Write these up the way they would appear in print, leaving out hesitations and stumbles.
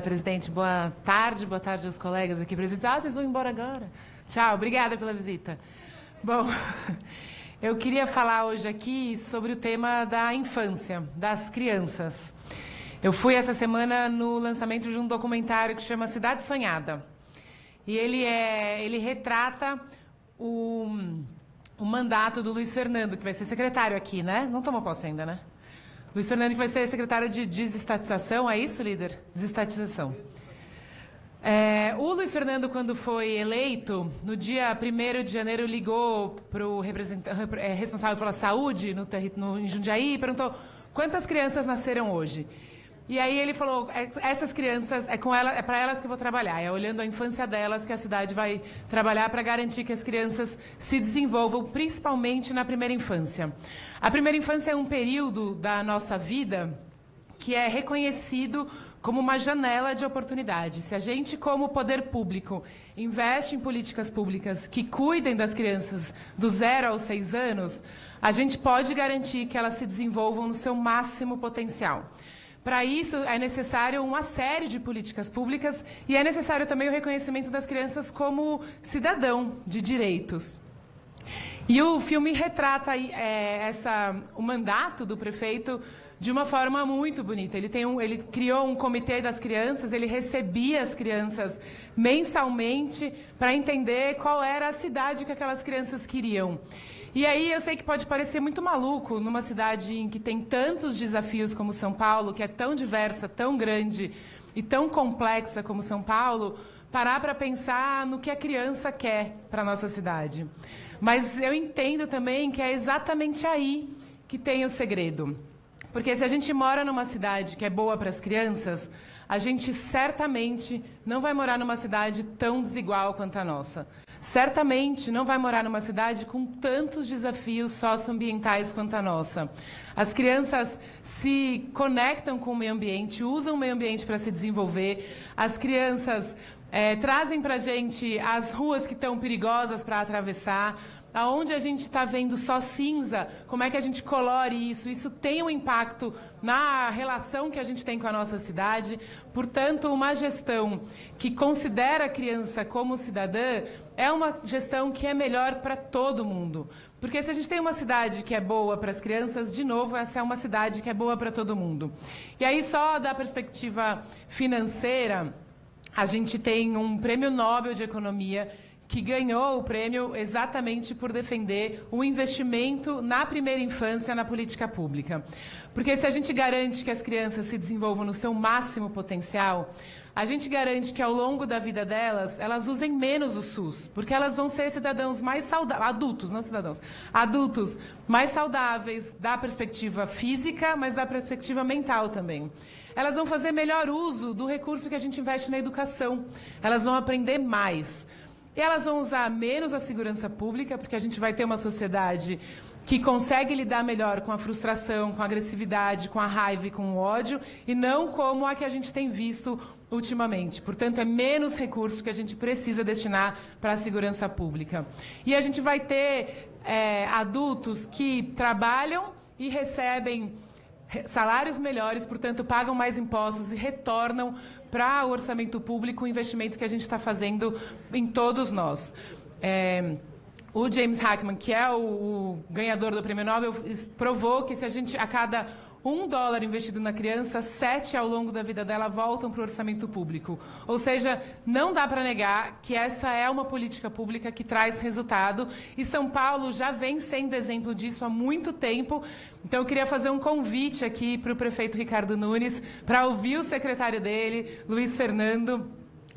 Presidente, boa tarde aos colegas aqui presentes. Ah, vocês vão embora agora? Tchau, obrigada pela visita. Bom, eu queria falar hoje aqui sobre o tema da infância, das crianças. Eu fui essa semana no lançamento de um documentário que chama Cidade Sonhada. E ele retrata o mandato do Luiz Fernando, que vai ser secretário aqui, né? Não tomou posse ainda, né? Luiz Fernando, que vai ser secretário de desestatização, é isso, líder? Desestatização. O Luiz Fernando, quando foi eleito, no dia 1º de janeiro, ligou para o responsável pela saúde em Jundiaí e perguntou quantas crianças nasceram hoje. E aí ele falou, essas crianças, é para elas que eu vou trabalhar, é olhando a infância delas que a cidade vai trabalhar para garantir que as crianças se desenvolvam, principalmente na primeira infância. A primeira infância é um período da nossa vida que é reconhecido como uma janela de oportunidade. Se a gente, como poder público, investe em políticas públicas que cuidem das crianças do 0 aos 6 anos, a gente pode garantir que elas se desenvolvam no seu máximo potencial. Para isso, é necessário uma série de políticas públicas e é necessário também o reconhecimento das crianças como cidadão de direitos. E o filme retrata o mandato do prefeito de uma forma muito bonita. Ele criou um comitê das crianças, ele recebia as crianças mensalmente para entender qual era a cidade que aquelas crianças queriam. E aí eu sei que pode parecer muito maluco numa cidade em que tem tantos desafios como São Paulo, que é tão diversa, tão grande e tão complexa como São Paulo, parar para pensar no que a criança quer para a nossa cidade. Mas eu entendo também que é exatamente aí que tem o segredo. Porque se a gente mora numa cidade que é boa para as crianças, a gente certamente não vai morar numa cidade tão desigual quanto a nossa. Certamente não vai morar numa cidade com tantos desafios socioambientais quanto a nossa. As crianças se conectam com o meio ambiente, usam o meio ambiente para se desenvolver. As crianças trazem para a gente as ruas que estão perigosas para atravessar. Aonde a gente está vendo só cinza, como é que a gente colore isso? Isso tem um impacto na relação que a gente tem com a nossa cidade. Portanto, uma gestão que considera a criança como cidadã é uma gestão que é melhor para todo mundo. Porque se a gente tem uma cidade que é boa para as crianças, de novo, essa é uma cidade que é boa para todo mundo. E aí, só da perspectiva financeira, a gente tem um prêmio Nobel de Economia que ganhou o prêmio exatamente por defender o investimento na primeira infância na política pública. Porque se a gente garante que as crianças se desenvolvam no seu máximo potencial, a gente garante que ao longo da vida delas, elas usem menos o SUS, porque elas vão ser cidadãos mais saudáveis, adultos, não cidadãos, adultos mais saudáveis da perspectiva física, mas da perspectiva mental também. Elas vão fazer melhor uso do recurso que a gente investe na educação, elas vão aprender mais. E elas vão usar menos a segurança pública, porque a gente vai ter uma sociedade que consegue lidar melhor com a frustração, com a agressividade, com a raiva e com o ódio, e não como a que a gente tem visto ultimamente. Portanto, é menos recurso que a gente precisa destinar para a segurança pública. E a gente vai ter adultos que trabalham e recebem salários melhores, portanto, pagam mais impostos e retornam para o orçamento público o investimento que a gente está fazendo em todos nós. O James Heckman, que é o ganhador do Prêmio Nobel, provou que se a gente, a cada $1 investido na criança, 7 ao longo da vida dela voltam para o orçamento público. Ou seja, não dá para negar que essa é uma política pública que traz resultado. E São Paulo já vem sendo exemplo disso há muito tempo. Então, eu queria fazer um convite aqui para o prefeito Ricardo Nunes, para ouvir o secretário dele, Luiz Fernando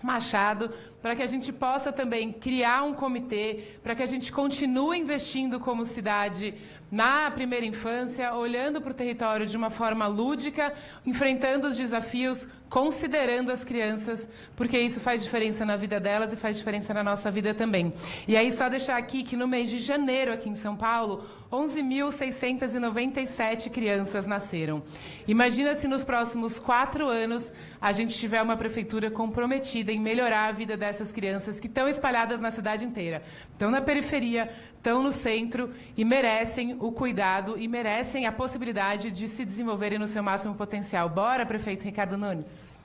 Machado, para que a gente possa também criar um comitê, para que a gente continue investindo como cidade na primeira infância, olhando para o território de uma forma lúdica, enfrentando os desafios, considerando as crianças, porque isso faz diferença na vida delas e faz diferença na nossa vida também. E aí, só deixar aqui que no mês de janeiro, aqui em São Paulo, 11.697 crianças nasceram. Imagina se nos próximos 4 anos a gente tiver uma prefeitura comprometida em melhorar a vida dessas crianças que estão espalhadas na cidade inteira. Estão na periferia, estão no centro e merecem o cuidado e merecem a possibilidade de se desenvolverem no seu máximo potencial. Bora, prefeito Ricardo Nunes?